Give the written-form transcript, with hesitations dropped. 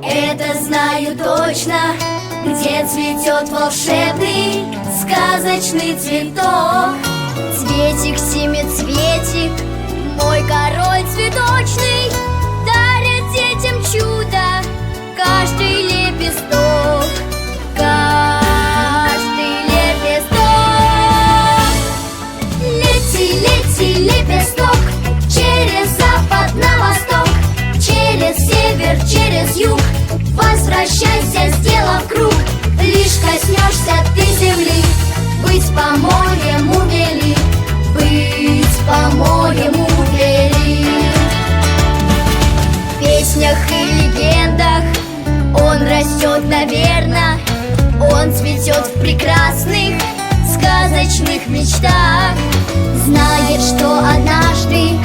Это знаю точно, где цветет волшебный сказочный цветок. Цветик, семицветик, мой король цветочный, дарит детям чудо каждый лепесток. Каждый лепесток. Лети, лети, лепесток, через запад на восток, через север, через юг, возвращайся, сделав круг. Лишь коснешься ты земли, быть по-моему вели, быть по-моему вели. В песнях и легендах он растет, наверно, он цветет в прекрасных сказочных мечтах. Знает, что однажды